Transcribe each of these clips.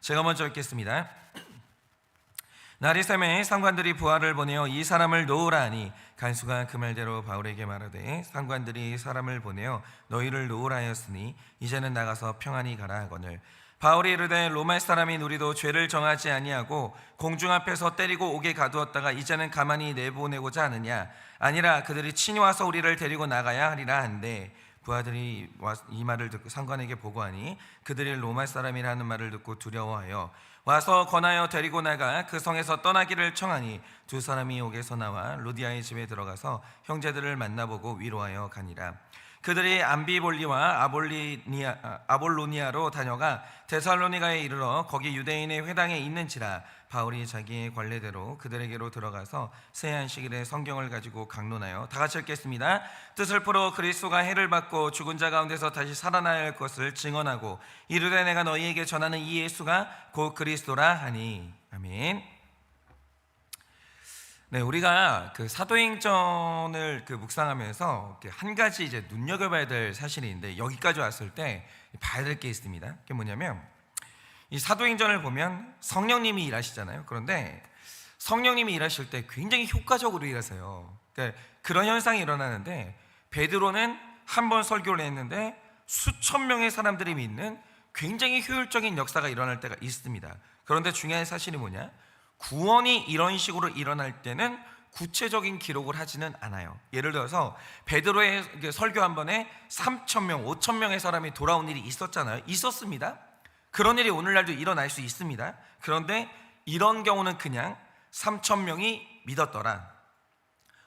제가 먼저 읽겠습니다. 날이 새매 상관들이 부하를 보내어 이 사람을 놓으라 하니 간수가 그 말대로 바울에게 말하되 상관들이 사람을 보내어 너희를 놓으라 하였으니 이제는 나가서 평안히 가라 하거늘 바울이 이르되 로마 사람인 우리도 죄를 정하지 아니하고 공중 앞에서 때리고 옥에 가두었다가 이제는 가만히 내보내고자 하느냐 아니라 그들이 친히 와서 우리를 데리고 나가야 하리라 한데 부하들이 이 말을 듣고 상관에게 보고하니 그들이 로마 사람이라는 말을 듣고 두려워하여 와서 권하여 데리고 나가 그 성에서 떠나기를 청하니 두 사람이 옥에서 나와 루디아의 집에 들어가서 형제들을 만나보고 위로하여 가니라. 그들이 암비볼리와 아볼로니아로 다녀가 데살로니가에 이르러 거기 유대인의 회당에 있는지라 바울이 자기의 관례대로 그들에게로 들어가서 세안식일에 성경을 가지고 강론하여 다 같이 읽겠습니다. 뜻을 풀어 그리스도가 해를 받고 죽은 자 가운데서 다시 살아나야 할 것을 증언하고 이르되 내가 너희에게 전하는 이 예수가 곧 그리스도라 하니 아멘. 네, 우리가 그 사도행전을 묵상하면서 한 가지 이제 눈여겨봐야 될 사실이 있는데 여기까지 왔을 때 봐야 될 게 있습니다. 그게 뭐냐면 이 사도행전을 보면 성령님이 일하시잖아요. 그런데 성령님이 일하실 때 굉장히 효과적으로 일하세요. 그러니까 그런 현상이 일어나는데 베드로는 한 번 설교를 했는데 수천 명의 사람들이 믿는 굉장히 효율적인 역사가 일어날 때가 있습니다. 그런데 중요한 사실이 뭐냐? 구원이 이런 식으로 일어날 때는 구체적인 기록을 하지는 않아요. 예를 들어서 베드로의 설교 한 번에 3,000명, 5,000명의 사람이 돌아온 일이 있었잖아요. 있었습니다. 그런 일이 오늘날도 일어날 수 있습니다. 그런데 이런 경우는 그냥 3,000명이 믿었더라,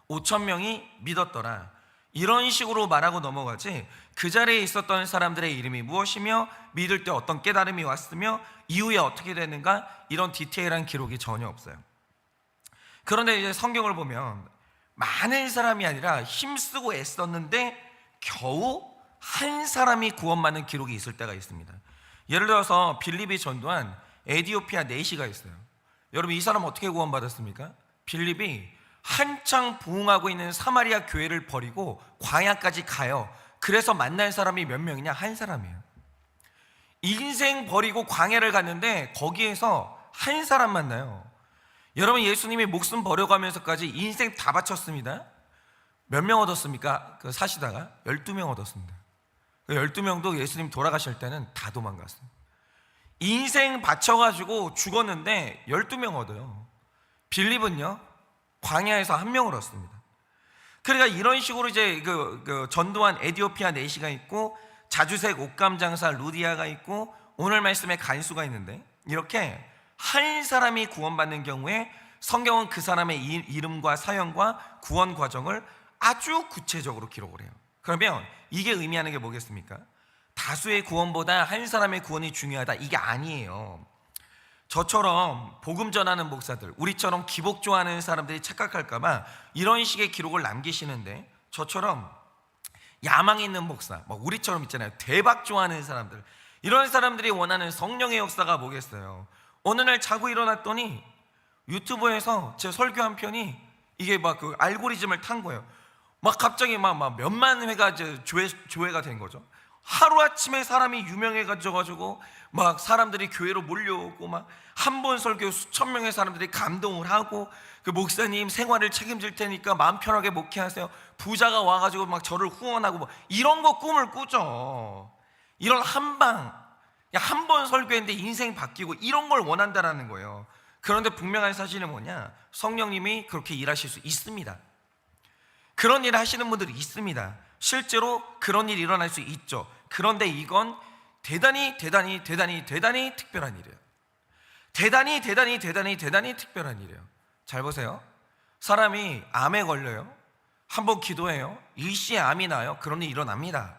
5,000명이 믿었더라 이런 식으로 말하고 넘어가지 그 자리에 있었던 사람들의 이름이 무엇이며 믿을 때 어떤 깨달음이 왔으며 이후에 어떻게 되는가 이런 디테일한 기록이 전혀 없어요. 그런데 이제 성경을 보면 많은 사람이 아니라 힘쓰고 애썼는데 겨우 한 사람이 구원받는 기록이 있을 때가 있습니다. 예를 들어서 빌립이 전도한 에디오피아 내시가 있어요. 여러분 이 사람 어떻게 구원받았습니까? 빌립이 한창 부흥하고 있는 사마리아 교회를 버리고 광야까지 가요. 그래서 만난 사람이 몇 명이냐? 한 사람이에요. 인생 버리고 광야를 갔는데 거기에서 한 사람 만나요. 여러분 예수님이 목숨 버려가면서까지 인생 다 바쳤습니다. 몇 명 얻었습니까? 사시다가 12명 얻었습니다. 12명도 예수님 돌아가실 때는 다 도망갔어요. 인생 바쳐가지고 죽었는데 12명 얻어요. 빌립은요 광야에서 한 명을 얻습니다. 그러니까 이런 식으로 이제 전도한 에디오피아 내시가 있고 자주색 옷감 장사 루디아가 있고 오늘 말씀에 간수가 있는데 이렇게 한 사람이 구원받는 경우에 성경은 그 사람의 이름과 사연과 구원 과정을 아주 구체적으로 기록을 해요. 그러면 이게 의미하는 게 뭐겠습니까? 다수의 구원보다 한 사람의 구원이 중요하다 이게 아니에요. 저처럼 복음 전하는 목사들, 우리처럼 기복 좋아하는 사람들이 착각할까봐 이런 식의 기록을 남기시는데 저처럼 야망 있는 목사, 우리처럼 있잖아요. 대박 좋아하는 사람들, 이런 사람들이 원하는 성령의 역사가 뭐겠어요? 어느 날 자고 일어났더니 유튜브에서 제 설교 한 편이 이게 그 알고리즘을 탄 거예요. 갑자기 몇만 회가 조회가 된 거죠. 하루아침에 사람이 유명해가지고 사람들이 교회로 몰려오고 한 번 설교 수천 명의 사람들이 감동을 하고 그 목사님 생활을 책임질 테니까 마음 편하게 목회하세요. 부자가 와가지고 저를 후원하고 이런 거 꿈을 꾸죠. 이런 한 번 설교했는데 인생 바뀌고 이런 걸 원한다라는 거예요. 그런데 분명한 사실은 뭐냐? 성령님이 그렇게 일하실 수 있습니다. 그런 일을 하시는 분들이 있습니다. 실제로 그런 일이 일어날 수 있죠. 그런데 이건 대단히 특별한 일이에요. 대단히 특별한 일이에요. 잘 보세요. 사람이 암에 걸려요. 한번 기도해요. 일시에 암이 나요. 그런 일이 일어납니다.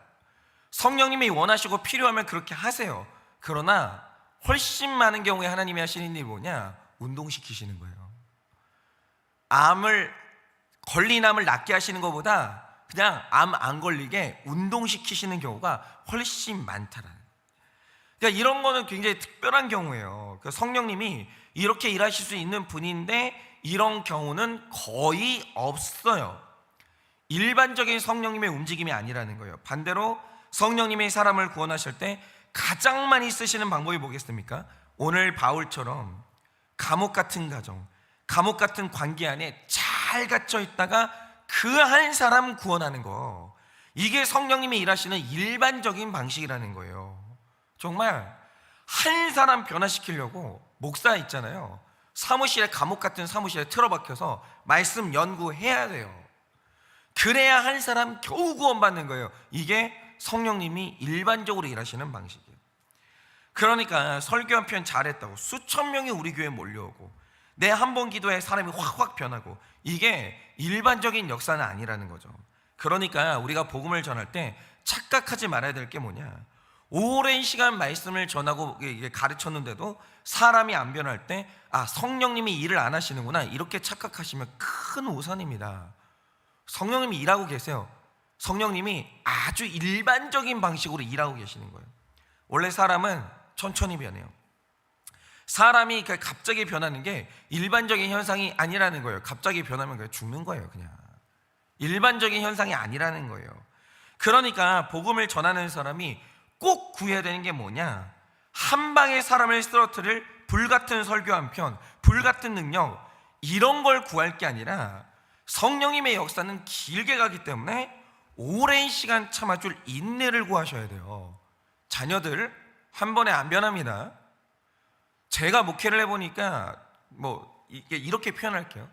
성령님이 원하시고 필요하면 그렇게 하세요. 그러나 훨씬 많은 경우에 하나님이 하시는 일이 뭐냐? 운동시키시는 거예요. 걸린 암을 낫게 하시는 것보다 그냥 암 안 걸리게 운동시키시는 경우가 훨씬 많다라는. 그러니까 이런 거는 굉장히 특별한 경우예요. 성령님이 이렇게 일하실 수 있는 분인데 이런 경우는 거의 없어요. 일반적인 성령님의 움직임이 아니라는 거예요. 반대로 성령님이 사람을 구원하실 때 가장 많이 쓰시는 방법이 뭐겠습니까? 오늘 바울처럼 감옥 같은 가정, 감옥 같은 관계 안에 잘 갇혀 있다가 그 한 사람 구원하는 거, 이게 성령님이 일하시는 일반적인 방식이라는 거예요. 정말 한 사람 변화시키려고 목사 있잖아요, 사무실에, 감옥 같은 사무실에 틀어박혀서 말씀 연구해야 돼요. 그래야 한 사람 겨우 구원받는 거예요. 이게 성령님이 일반적으로 일하시는 방식이에요. 그러니까 설교 한 편 잘했다고 수천 명이 우리 교회에 몰려오고 내 한 번 기도에 사람이 확확 변하고, 이게 일반적인 역사는 아니라는 거죠. 그러니까 우리가 복음을 전할 때 착각하지 말아야 될 게 뭐냐, 오랜 시간 말씀을 전하고 가르쳤는데도 사람이 안 변할 때 성령님이 일을 안 하시는구나, 이렇게 착각하시면 큰 오산입니다. 성령님이 일하고 계세요. 성령님이 아주 일반적인 방식으로 일하고 계시는 거예요. 원래 사람은 천천히 변해요. 사람이 갑자기 변하는 게 일반적인 현상이 아니라는 거예요. 갑자기 변하면 그냥 죽는 거예요. 그냥 일반적인 현상이 아니라는 거예요. 그러니까 복음을 전하는 사람이 꼭 구해야 되는 게 뭐냐, 한 방에 사람을 쓰러뜨릴 불같은 설교 한 편, 불같은 능력, 이런 걸 구할 게 아니라 성령님의 역사는 길게 가기 때문에 오랜 시간 참아줄 인내를 구하셔야 돼요. 자녀들 한 번에 안 변합니다. 제가 목회를 해보니까 이렇게 표현할게요.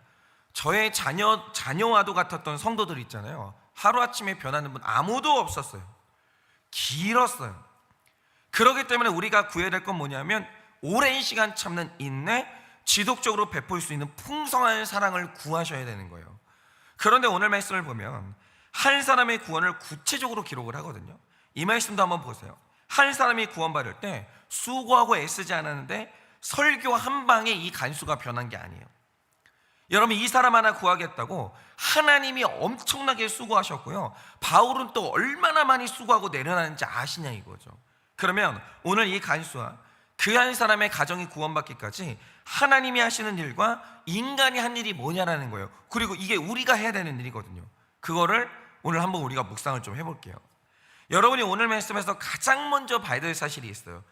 저의 자녀와도 같았던 성도들 있잖아요. 하루아침에 변하는 분 아무도 없었어요. 길었어요. 그렇기 때문에 우리가 구해야 될 건 뭐냐면 오랜 시간 참는 인내, 지속적으로 베풀 수 있는 풍성한 사랑을 구하셔야 되는 거예요. 그런데 오늘 말씀을 보면 한 사람의 구원을 구체적으로 기록을 하거든요. 이 말씀도 한번 보세요. 한 사람이 구원받을 때 수고하고 애쓰지 않았는데 설교 한 방에 이 간수가 변한 게 아니에요. 여러분, 이 사람 하나 구하겠다고 하나님이 엄청나게 수고하셨고요, 바울은 또 얼마나 많이 수고하고 내려놨는지 아시냐 이거죠. 그러면 오늘 이 간수와 그 한 사람의 가정이 구원받기까지 하나님이 하시는 일과 인간이 한 일이 뭐냐라는 거예요. 그리고 이게 우리가 해야 되는 일이거든요. 그거를 오늘 한번 우리가 묵상을 좀 해볼게요. 여러분이 오늘 말씀에서 가장 먼저 봐야 될 사실이 있어요.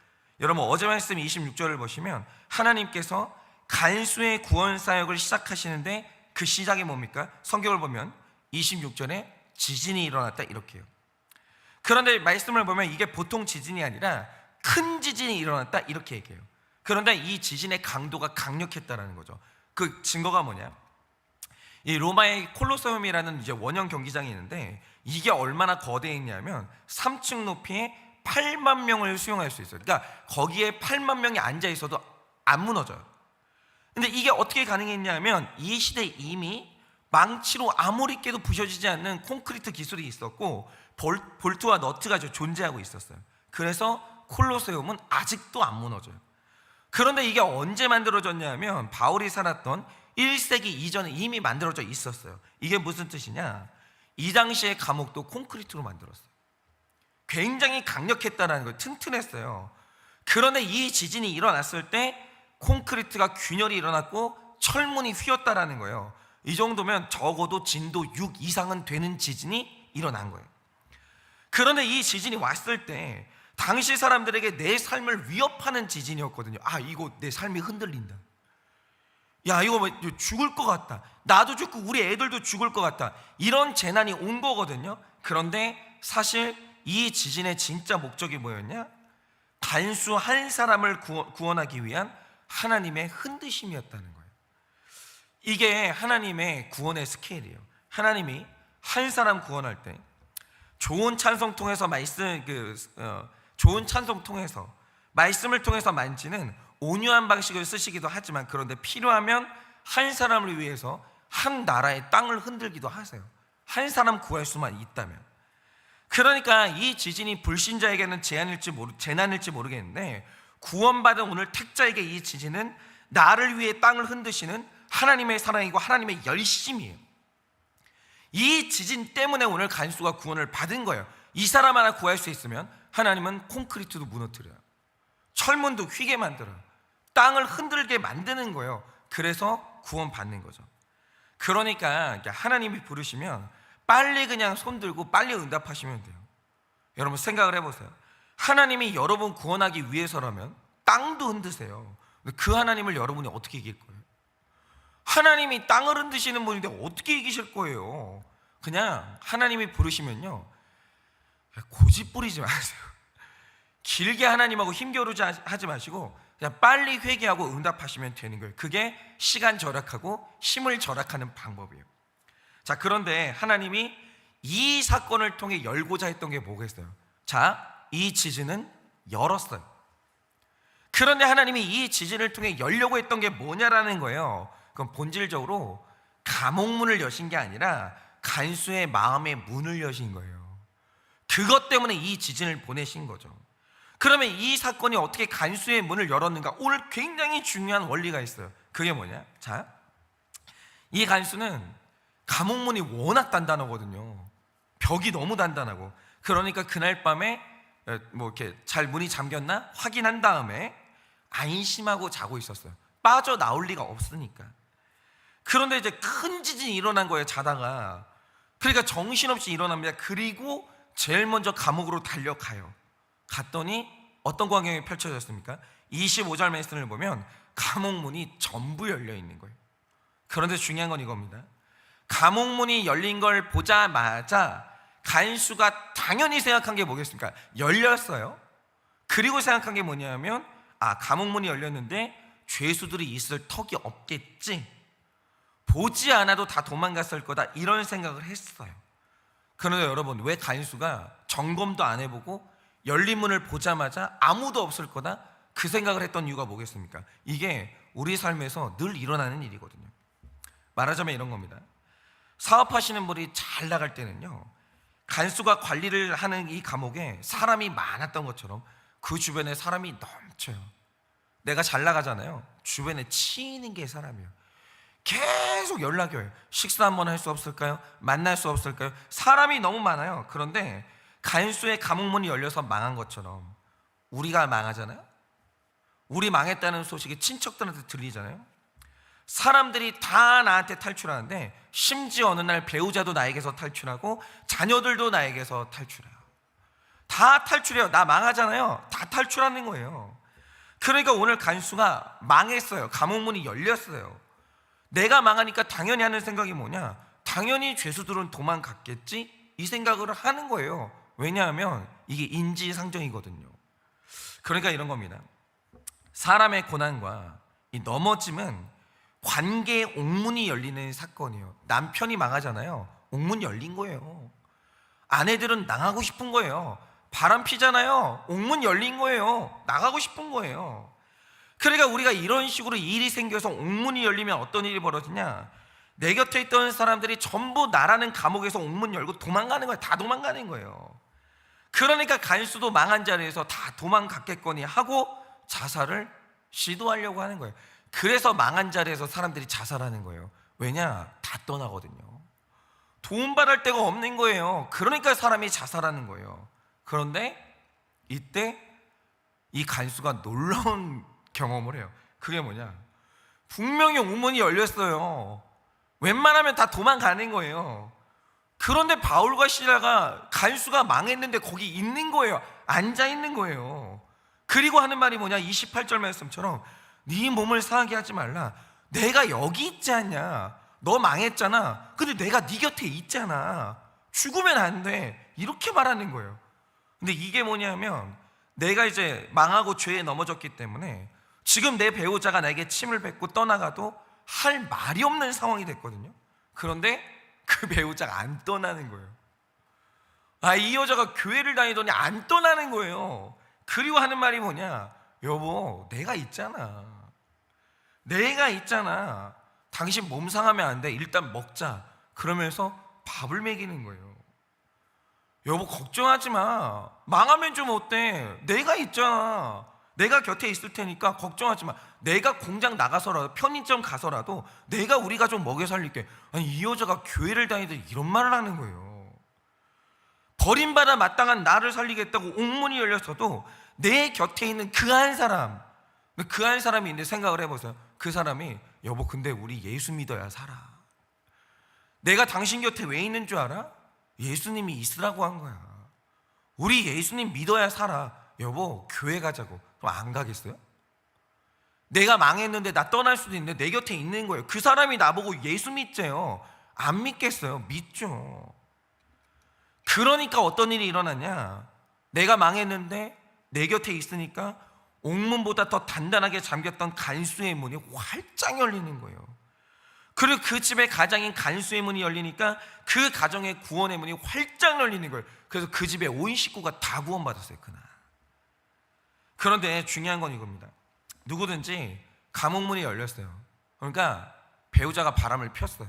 여러분, 어제 말씀 26절을 보시면 하나님께서 간수의 구원 사역을 시작하시는데 그 시작이 뭡니까? 성경을 보면 26절에 지진이 일어났다 이렇게 해요. 그런데 말씀을 보면 이게 보통 지진이 아니라 큰 지진이 일어났다 이렇게 얘기해요. 그런데 이 지진의 강도가 강력했다라는 거죠. 그 증거가 뭐냐? 이 로마의 콜로세움이라는 이제 원형 경기장이 있는데 이게 얼마나 거대했냐면 3층 높이에 8만 명을 수용할 수 있어요. 그러니까 거기에 8만 명이 앉아 있어도 안 무너져요. 근데 이게 어떻게 가능했냐면 이 시대에 이미 망치로 아무리 깨도 부셔지지 않는 콘크리트 기술이 있었고 볼트와 너트가 존재하고 있었어요. 그래서 콜로세움은 아직도 안 무너져요. 그런데 이게 언제 만들어졌냐면 바울이 살았던 1세기 이전에 이미 만들어져 있었어요. 이게 무슨 뜻이냐, 이 당시의 감옥도 콘크리트로 만들었어요. 굉장히 강력했다는 거예요. 튼튼했어요. 그런데 이 지진이 일어났을 때 콘크리트가 균열이 일어났고 철문이 휘었다라는 거예요. 이 정도면 적어도 진도 6 이상은 되는 지진이 일어난 거예요. 그런데 이 지진이 왔을 때 당시 사람들에게 내 삶을 위협하는 지진이었거든요. 이거 내 삶이 흔들린다. 이거 죽을 것 같다. 나도 죽고 우리 애들도 죽을 것 같다. 이런 재난이 온 거거든요. 그런데 사실 이 지진의 진짜 목적이 뭐였냐? 단수 한 사람을 구원하기 위한 하나님의 흔드심이었다는 거예요. 이게 하나님의 구원의 스케일이에요. 하나님이 한 사람 구원할 때 좋은 찬송 통해서 좋은 찬송 통해서 말씀을 통해서 만지는 온유한 방식을 쓰시기도 하지만, 그런데 필요하면 한 사람을 위해서 한 나라의 땅을 흔들기도 하세요. 한 사람 구할 수만 있다면. 그러니까 이 지진이 불신자에게는 재난일지 모르겠는데 구원받은 오늘 택자에게 이 지진은 나를 위해 땅을 흔드시는 하나님의 사랑이고 하나님의 열심이에요. 이 지진 때문에 오늘 간수가 구원을 받은 거예요. 이 사람 하나 구할 수 있으면 하나님은 콘크리트도 무너뜨려요. 철문도 휘게 만들어요. 땅을 흔들게 만드는 거예요. 그래서 구원받는 거죠. 그러니까 하나님이 부르시면 빨리 그냥 손들고 빨리 응답하시면 돼요. 여러분 생각을 해보세요. 하나님이 여러분 구원하기 위해서라면 땅도 흔드세요. 그 하나님을 여러분이 어떻게 이길 거예요? 하나님이 땅을 흔드시는 분인데 어떻게 이기실 거예요? 그냥 하나님이 부르시면요, 고집 부리지 마세요. 길게 하나님하고 힘겨루지 하지 마시고 그냥 빨리 회개하고 응답하시면 되는 거예요. 그게 시간 절약하고 힘을 절약하는 방법이에요. 자, 그런데 하나님이 이 사건을 통해 열고자 했던 게 뭐겠어요? 자, 이 지진은 열었어요. 그런데 하나님이 이 지진을 통해 열려고 했던 게 뭐냐라는 거예요. 그건 본질적으로 감옥문을 여신 게 아니라 간수의 마음의 문을 여신 거예요. 그것 때문에 이 지진을 보내신 거죠. 그러면 이 사건이 어떻게 간수의 문을 열었는가? 오늘 굉장히 중요한 원리가 있어요. 그게 뭐냐? 자, 이 간수는 감옥문이 워낙 단단하거든요. 벽이 너무 단단하고, 그러니까 그날 밤에 뭐 이렇게 잘 문이 잠겼나 확인한 다음에 안심하고 자고 있었어요. 빠져나올 리가 없으니까. 그런데 이제 큰 지진이 일어난 거예요, 자다가. 그러니까 정신없이 일어납니다. 그리고 제일 먼저 감옥으로 달려가요. 갔더니 어떤 광경이 펼쳐졌습니까? 25절 말씀을 보면 감옥문이 전부 열려 있는 거예요. 그런데 중요한 건 이겁니다. 감옥문이 열린 걸 보자마자 간수가 당연히 생각한 게 뭐겠습니까? 열렸어요. 그리고 생각한 게 뭐냐면, 아, 감옥문이 열렸는데 죄수들이 있을 턱이 없겠지, 보지 않아도 다 도망갔을 거다, 이런 생각을 했어요. 그런데 여러분, 왜 간수가 점검도 안 해보고 열린 문을 보자마자 아무도 없을 거다, 그 생각을 했던 이유가 뭐겠습니까? 이게 우리 삶에서 늘 일어나는 일이거든요. 말하자면 이런 겁니다. 사업하시는 분이 잘 나갈 때는요, 간수가 관리를 하는 이 감옥에 사람이 많았던 것처럼 그 주변에 사람이 넘쳐요. 내가 잘 나가잖아요. 주변에 치이는 게 사람이에요. 계속 연락이 와요. 식사 한번 할 수 없을까요? 만날 수 없을까요? 사람이 너무 많아요. 그런데 간수의 감옥문이 열려서 망한 것처럼 우리가 망하잖아요. 우리 망했다는 소식이 친척들한테 들리잖아요. 사람들이 다 나한테 탈출하는데, 심지어 어느 날 배우자도 나에게서 탈출하고 자녀들도 나에게서 탈출해요. 다 탈출해요. 나 망하잖아요. 다 탈출하는 거예요. 그러니까 오늘 간수가 망했어요. 감옥문이 열렸어요. 내가 망하니까 당연히 하는 생각이 뭐냐? 당연히 죄수들은 도망갔겠지? 이 생각을 하는 거예요. 왜냐하면 이게 인지상정이거든요. 그러니까 이런 겁니다. 사람의 고난과 이 넘어짐은 관계의 옥문이 열리는 사건이에요. 남편이 망하잖아요. 옥문이 열린 거예요. 아내들은 나가고 싶은 거예요. 바람 피잖아요. 옥문 열린 거예요. 나가고 싶은 거예요. 그러니까 우리가 이런 식으로 일이 생겨서 옥문이 열리면 어떤 일이 벌어지냐? 내 곁에 있던 사람들이 전부 나라는 감옥에서 옥문 열고 도망가는 거예요. 다 도망가는 거예요. 그러니까 간수도 망한 자리에서 다 도망갔겠거니 하고 자살을 시도하려고 하는 거예요. 그래서 망한 자리에서 사람들이 자살하는 거예요. 왜냐? 다 떠나거든요. 도움받을 데가 없는 거예요. 그러니까 사람이 자살하는 거예요. 그런데 이때 이 간수가 놀라운 경험을 해요. 그게 뭐냐? 분명히 옥문이 열렸어요. 웬만하면 다 도망가는 거예요. 그런데 바울과 시라가 간수가 망했는데 거기 있는 거예요. 앉아 있는 거예요. 그리고 하는 말이 뭐냐? 28절 말씀처럼 네 몸을 상하게 하지 말라. 내가 여기 있지 않냐? 너 망했잖아. 근데 내가 네 곁에 있잖아. 죽으면 안 돼. 이렇게 말하는 거예요. 근데 이게 뭐냐면, 내가 이제 망하고 죄에 넘어졌기 때문에 지금 내 배우자가 나에게 침을 뱉고 떠나가도 할 말이 없는 상황이 됐거든요. 그런데 그 배우자가 안 떠나는 거예요. 아, 이 여자가 교회를 다니더니 안 떠나는 거예요. 그리고 하는 말이 뭐냐? 여보, 내가 있잖아. 내가 있잖아. 당신 몸 상하면 안 돼. 일단 먹자. 그러면서 밥을 먹이는 거예요. 여보, 걱정하지 마. 망하면 좀 어때? 내가 있잖아. 내가 곁에 있을 테니까 걱정하지 마. 내가 공장 나가서라도, 편의점 가서라도 내가 우리가 좀 먹여 살릴게. 아니, 이 여자가 교회를 다니더니 이런 말을 하는 거예요. 버림받아 마땅한 나를 살리겠다고 옥문이 열렸어도 내 곁에 있는 그 한 사람, 그 한 사람이 있는데 생각을 해보세요. 그 사람이, 여보, 근데 우리 예수 믿어야 살아. 내가 당신 곁에 왜 있는 줄 알아? 예수님이 있으라고 한 거야. 우리 예수님 믿어야 살아. 여보, 교회 가자고. 그럼 안 가겠어요? 내가 망했는데 나 떠날 수도 있는데 내 곁에 있는 거예요. 그 사람이 나보고 예수 믿재요. 안 믿겠어요? 믿죠. 그러니까 어떤 일이 일어났냐? 내가 망했는데 내 곁에 있으니까 옥문보다 더 단단하게 잠겼던 간수의 문이 활짝 열리는 거예요. 그리고 그 집의 가장인 간수의 문이 열리니까 그 가정의 구원의 문이 활짝 열리는 거예요. 그래서 그 집에 온 식구가 다 구원받았어요, 그날. 그런데 중요한 건 이겁니다. 누구든지 감옥문이 열렸어요. 그러니까 배우자가 바람을 폈어요.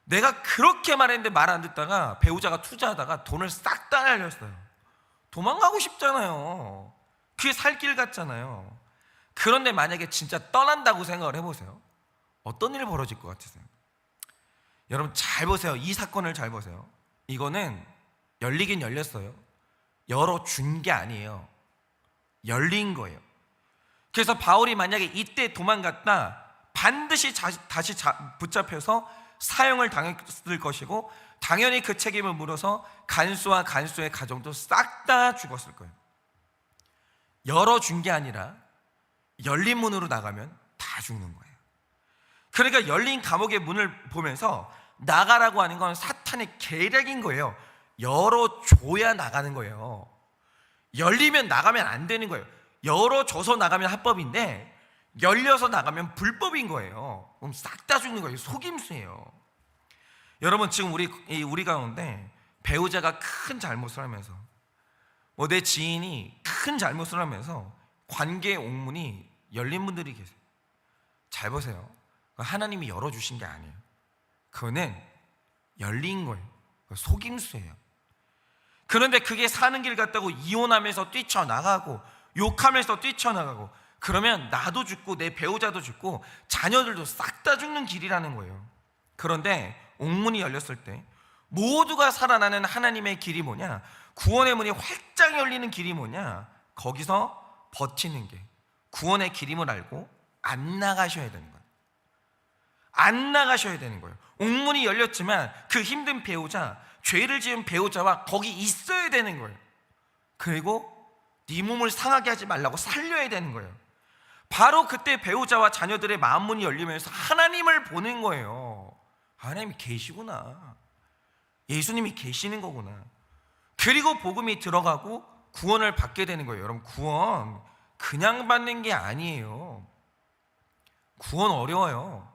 내가 그렇게 말했는데 말 안 듣다가 배우자가 투자하다가 돈을 싹 다 날렸어요. 도망가고 싶잖아요. 그게 살 길 같잖아요. 그런데 만약에 진짜 떠난다고 생각을 해보세요. 어떤 일이 벌어질 것 같으세요? 여러분 잘 보세요. 이 사건을 잘 보세요. 이거는 열리긴 열렸어요. 열어준 게 아니에요. 열린 거예요. 그래서 바울이 만약에 이때 도망갔다 반드시 다시 붙잡혀서 사형을 당했을 것이고 당연히 그 책임을 물어서 간수와 간수의 가정도 싹 다 죽었을 거예요. 열어준 게 아니라 열린 문으로 나가면 다 죽는 거예요. 그러니까 열린 감옥의 문을 보면서 나가라고 하는 건 사탄의 계략인 거예요. 열어줘야 나가는 거예요. 열리면 나가면 안 되는 거예요. 열어줘서 나가면 합법인데 열려서 나가면 불법인 거예요. 그럼 싹 다 죽는 거예요. 속임수예요. 여러분 지금 우리 가운데 배우자가 큰 잘못을 하면서 내 지인이 큰 잘못을 하면서 관계의 옥문이 열린 분들이 계세요. 잘 보세요. 하나님이 열어주신 게 아니에요. 그거는 열린 거예요. 속임수예요. 그런데 그게 사는 길 같다고 이혼하면서 뛰쳐나가고 욕하면서 뛰쳐나가고 그러면 나도 죽고 내 배우자도 죽고 자녀들도 싹 다 죽는 길이라는 거예요. 그런데 옥문이 열렸을 때 모두가 살아나는 하나님의 길이 뭐냐? 구원의 문이 활짝 열리는 길이 뭐냐? 거기서 버티는 게 구원의 길임을 알고 안 나가셔야 되는 거예요. 안 나가셔야 되는 거예요. 옥문이 열렸지만 그 힘든 배우자, 죄를 지은 배우자와 거기 있어야 되는 거예요. 그리고 네 몸을 상하게 하지 말라고 살려야 되는 거예요. 바로 그때 배우자와 자녀들의 마음문이 열리면서 하나님을 보는 거예요. 하나님이 계시구나. 예수님이 계시는 거구나. 그리고 복음이 들어가고 구원을 받게 되는 거예요. 여러분 구원 그냥 받는 게 아니에요. 구원 어려워요.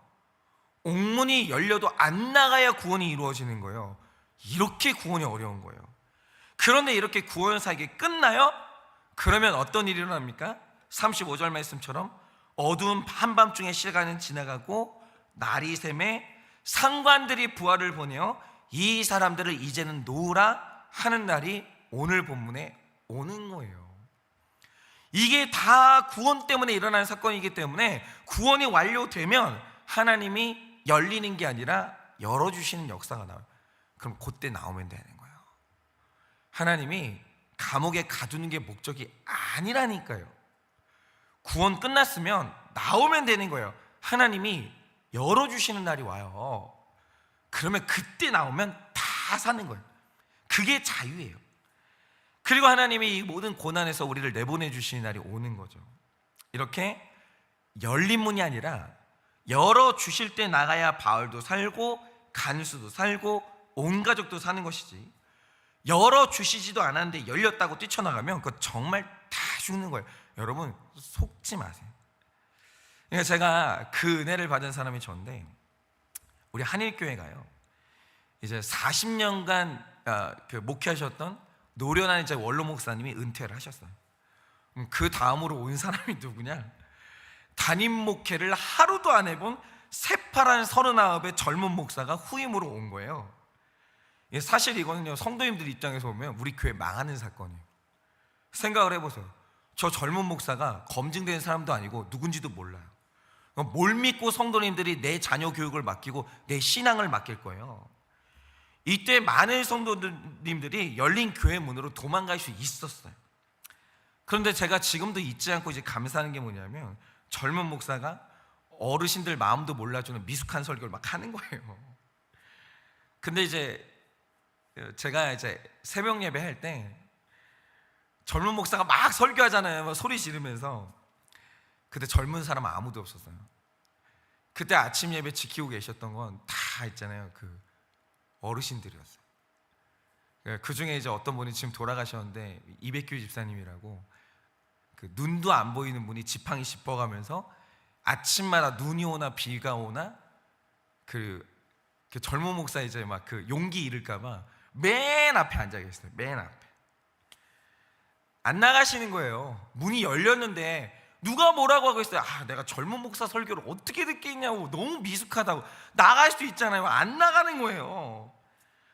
옥문이 열려도 안 나가야 구원이 이루어지는 거예요. 이렇게 구원이 어려운 거예요. 그런데 이렇게 구원 사역이 끝나요? 그러면 어떤 일이 일어납니까? 35절 말씀처럼 어두운 한밤중의 시간은 지나가고 날이 샘에 상관들이 부하를 보내어 이 사람들을 이제는 놓으라 하는 날이 오늘 본문에 오는 거예요. 이게 다 구원 때문에 일어나는 사건이기 때문에 구원이 완료되면 하나님이 열리는 게 아니라 열어주시는 역사가 나와요. 그럼 그때 나오면 되는 거예요. 하나님이 감옥에 가두는 게 목적이 아니라니까요. 구원 끝났으면 나오면 되는 거예요. 하나님이 열어주시는 날이 와요. 그러면 그때 나오면 다 사는 거예요. 그게 자유예요. 그리고 하나님이 이 모든 고난에서 우리를 내보내 주시는 날이 오는 거죠. 이렇게 열린 문이 아니라 열어주실 때 나가야 바울도 살고 간수도 살고 온 가족도 사는 것이지, 열어주시지도 않았는데 열렸다고 뛰쳐나가면 그거 정말 다 죽는 거예요. 여러분 속지 마세요. 그러니까 제가 그 은혜를 받은 사람이 저인데, 우리 한일교회가요 이제 40년간 목회하셨던 노련한 이제 원로 목사님이 은퇴를 하셨어요. 그 다음으로 온 사람이 누구냐? 담임 목회를 하루도 안 해본 새파란 39의 젊은 목사가 후임으로 온 거예요. 사실 이거는요, 성도님들 입장에서 보면 우리 교회 망하는 사건이에요. 생각을 해보세요. 저 젊은 목사가 검증된 사람도 아니고 누군지도 몰라요. 뭘 믿고 성도님들이 내 자녀 교육을 맡기고 내 신앙을 맡길 거예요. 이때 많은 성도님들이 열린 교회 문으로 도망갈 수 있었어요. 그런데 제가 지금도 잊지 않고 이제 감사하는 게 뭐냐면, 젊은 목사가 어르신들 마음도 몰라주는 미숙한 설교를 막 하는 거예요. 근데 이제 제가 이제 새벽 예배 할 때 젊은 목사가 막 설교하잖아요. 막 소리 지르면서. 그때 젊은 사람 아무도 없었어요. 그때 아침 예배 지키고 계셨던 건 다 있잖아요, 그 어르신들이었어요. 그 중에 이제 어떤 분이 지금 돌아가셨는데, 이백규 집사님이라고, 그 눈도 안 보이는 분이 지팡이 짚어가면서 아침마다 눈이 오나 비가 오나 그 젊은 목사 이제 막 그 용기 잃을까봐 맨 앞에 앉아 계셨어요. 맨 앞에 안 나가시는 거예요. 문이 열렸는데 누가 뭐라고 하고 있어요. 내가 젊은 목사 설교를 어떻게 듣겠냐고, 너무 미숙하다고. 나갈 수 있잖아요. 안 나가는 거예요.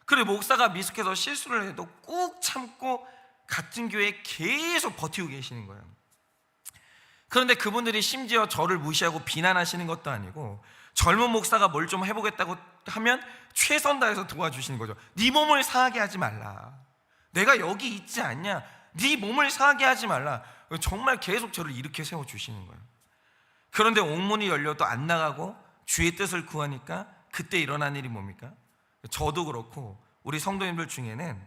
그래, 목사가 미숙해서 실수를 해도 꾹 참고 같은 교회에 계속 버티고 계시는 거예요. 그런데 그분들이 심지어 저를 무시하고 비난하시는 것도 아니고, 젊은 목사가 뭘 좀 해보겠다고 하면 최선 다해서 도와주시는 거죠. 네 몸을 상하게 하지 말라. 내가 여기 있지 않냐? 네 몸을 상하게 하지 말라. 정말 계속 저를 이렇게 세워주시는 거예요. 그런데 옥문이 열려도 안 나가고 주의 뜻을 구하니까 그때 일어난 일이 뭡니까? 저도 그렇고 우리 성도님들 중에는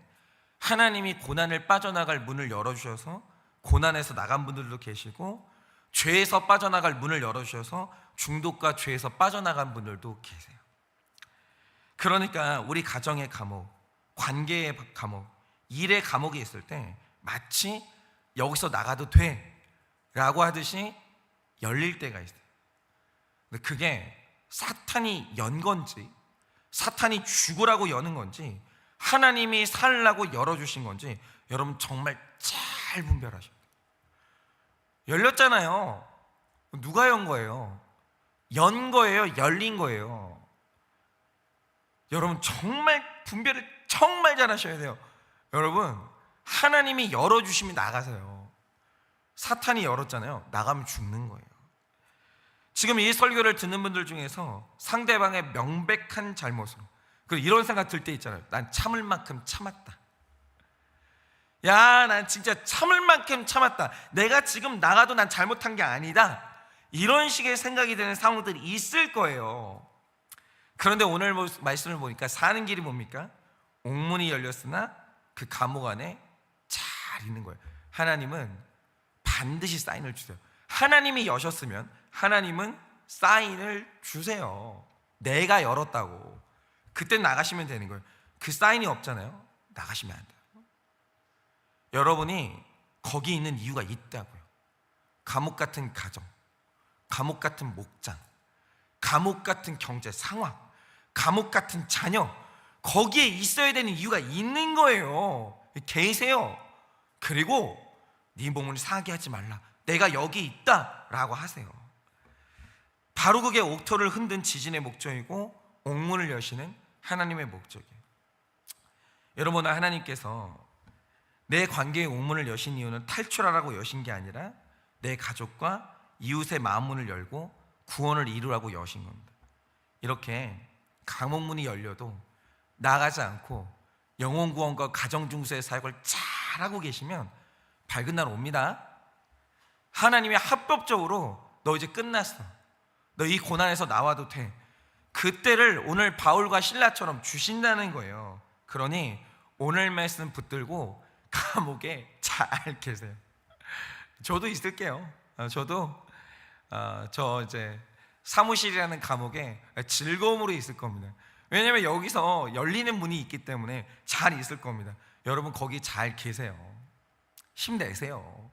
하나님이 고난을 빠져나갈 문을 열어주셔서 고난에서 나간 분들도 계시고, 죄에서 빠져나갈 문을 열어주셔서 중독과 죄에서 빠져나간 분들도 계세요. 그러니까 우리 가정의 감옥, 관계의 감옥, 일의 감옥이 있을 때 마치 여기서 나가도 돼 라고 하듯이 열릴 때가 있어요. 근데 그게 사탄이 연 건지, 사탄이 죽으라고 여는 건지, 하나님이 살라고 열어주신 건지 여러분 정말 잘 분별하셔야 돼요. 열렸잖아요. 누가 연 거예요? 연 거예요? 열린 거예요? 여러분 정말 분별을 정말 잘 하셔야 돼요. 여러분, 하나님이 열어주시면 나가세요. 사탄이 열었잖아요. 나가면 죽는 거예요. 지금 이 설교를 듣는 분들 중에서 상대방의 명백한 잘못으로, 그리고 이런 생각 들 때 있잖아요. 난 참을 만큼 참았다. 야, 난 진짜 참을 만큼 참았다. 내가 지금 나가도 난 잘못한 게 아니다. 이런 식의 생각이 드는 상황들이 있을 거예요. 그런데 오늘 말씀을 보니까 사는 길이 뭡니까? 옥문이 열렸으나 그 감옥 안에 잘 있는 거예요. 하나님은 반드시 사인을 주세요. 하나님이 여셨으면 하나님은 사인을 주세요. 내가 열었다고. 그때 나가시면 되는 거예요. 그 사인이 없잖아요. 나가시면 안 돼요. 여러분이 거기 있는 이유가 있다고요. 감옥 같은 가정, 감옥 같은 목장, 감옥 같은 경제 상황, 감옥 같은 자녀, 거기에 있어야 되는 이유가 있는 거예요. 계세요. 그리고 네 몸을 상하게 하지 말라. 내가 여기 있다 라고 하세요. 바로 그게 옥토를 흔든 지진의 목적이고 옥문을 여시는 하나님의 목적이에요. 여러분, 하나님께서 내 관계의 옥문을 여신 이유는 탈출하라고 여신 게 아니라 내 가족과 이웃의 마음문을 열고 구원을 이루라고 여신 겁니다. 이렇게 감옥문이 열려도 나가지 않고 영혼 구원과 가정 중수의 사역을 잘하고 계시면 밝은 날 옵니다. 하나님이 합법적으로 너 이제 끝났어, 너 이 고난에서 나와도 돼, 그때를 오늘 바울과 실라처럼 주신다는 거예요. 그러니 오늘 말씀 붙들고 감옥에 잘 계세요. 저도 있을게요. 저도 저 이제 사무실이라는 감옥에 즐거움으로 있을 겁니다. 왜냐하면 여기서 열리는 문이 있기 때문에 잘 있을 겁니다. 여러분 거기 잘 계세요. 힘내세요.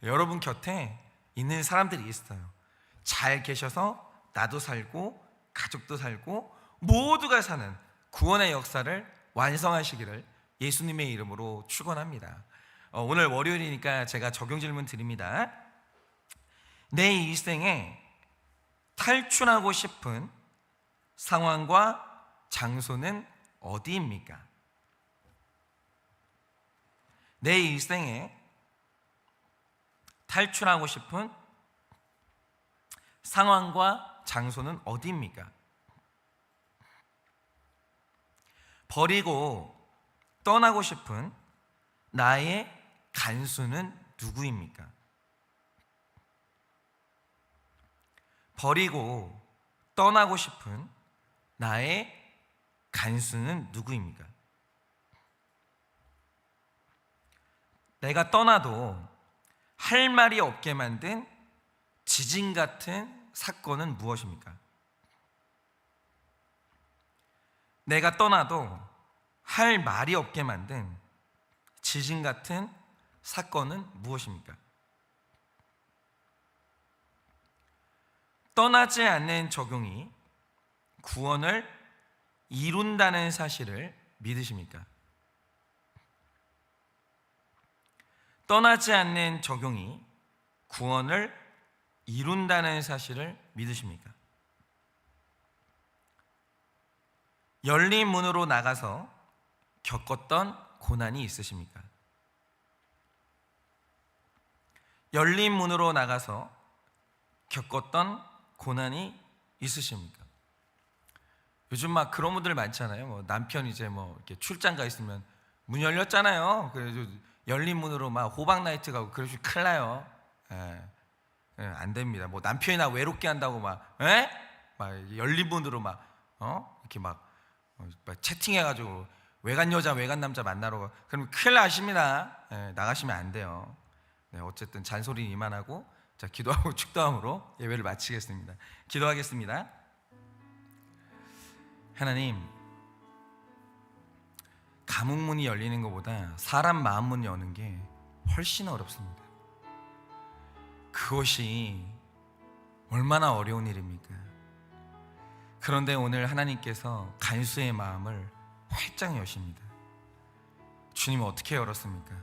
여러분 곁에 있는 사람들이 있어요. 잘 계셔서 나도 살고 가족도 살고 모두가 사는 구원의 역사를 완성하시기를 예수님의 이름으로 축원합니다. 오늘 월요일이니까 제가 적용 질문 드립니다. 내 일생에 탈출하고 싶은 상황과 장소는 어디입니까? 내 일생에 탈출하고 싶은 상황과 장소는 어디입니까? 버리고 떠나고 싶은 나의 간수는 누구입니까? 버리고 떠나고 싶은 나의 간수는 누구입니까? 내가 떠나도 할 말이 없게 만든 지진 같은 사건은 무엇입니까? 내가 떠나도 할 말이 없게 만든 지진 같은 사건은 무엇입니까? 떠나지 않는 적용이 구원을 이룬다는 사실을 믿으십니까? 떠나지 않는 적용이 구원을 이룬다는 사실을 믿으십니까? 열린 문으로 나가서 겪었던 고난이 있으십니까? 열린 문으로 나가서 겪었던 고난이 있으십니까? 요즘 막 그런 분들 많잖아요. 뭐 남편 이제 뭐 이렇게 출장 가 있으면 문 열렸잖아요. 그래서 열린 문으로 막 호박 나이트 가고 그러시면 큰일 나요. 안 됩니다. 뭐 남편이나 외롭게 한다고 막 열린 문으로 막 이렇게 막 채팅해가지고 외간 여자 외간 남자 만나러 가. 그럼 큰일 나십니다. 나가시면 안 돼요. 어쨌든 잔소리는 이만하고 자 기도하고 축도함으로 예배를 마치겠습니다. 기도하겠습니다. 하나님, 감옥문이 열리는 것보다 사람 마음문 여는 게 훨씬 어렵습니다. 그것이 얼마나 어려운 일입니까? 그런데 오늘 하나님께서 간수의 마음을 활짝 여십니다. 주님 어떻게 열었습니까?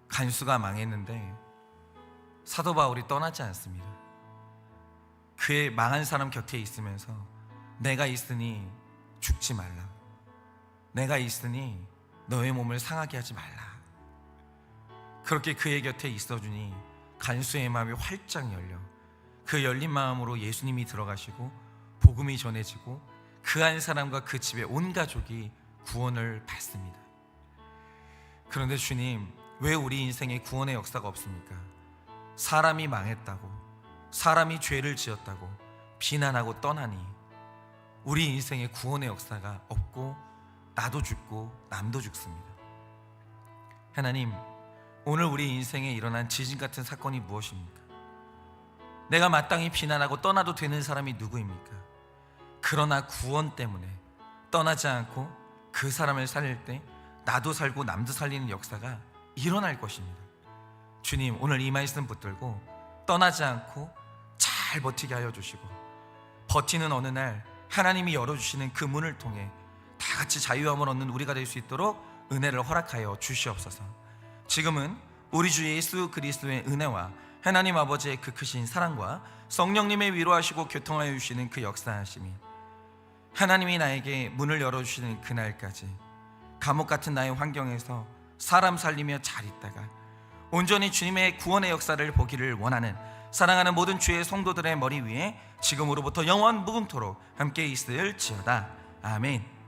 간수가 망했는데 사도 바울이 떠나지 않습니다. 그의 망한 사람 곁에 있으면서 내가 있으니 죽지 말라. 내가 있으니 너의 몸을 상하게 하지 말라. 그렇게 그의 곁에 있어주니 간수의 마음이 활짝 열려 그 열린 마음으로 예수님이 들어가시고 복음이 전해지고 그 한 사람과 그 집의 온 가족이 구원을 받습니다. 그런데 주님, 왜 우리 인생에 구원의 역사가 없습니까? 사람이 망했다고, 사람이 죄를 지었다고 비난하고 떠나니 우리 인생에 구원의 역사가 없고 나도 죽고 남도 죽습니다. 하나님, 오늘 우리 인생에 일어난 지진 같은 사건이 무엇입니까? 내가 마땅히 비난하고 떠나도 되는 사람이 누구입니까? 그러나 구원 때문에 떠나지 않고 그 사람을 살릴 때 나도 살고 남도 살리는 역사가 일어날 것입니다. 주님, 오늘 이 말씀 붙들고 떠나지 않고 잘 버티게 하여 주시고 버티는 어느 날 하나님이 열어주시는 그 문을 통해 다 같이 자유함을 얻는 우리가 될 수 있도록 은혜를 허락하여 주시옵소서. 지금은 우리 주 예수 그리스도의 은혜와 하나님 아버지의 그 크신 사랑과 성령님의 위로하시고 교통하여 주시는 그 역사하심이 하나님이 나에게 문을 열어주시는 그날까지 감옥 같은 나의 환경에서 사람 살리며 잘 있다가 온전히 주님의 구원의 역사를 보기를 원하는 사랑하는 모든 주의 성도들의 머리 위에 지금으로부터 영원 무궁토록 함께 있을지어다. 아멘.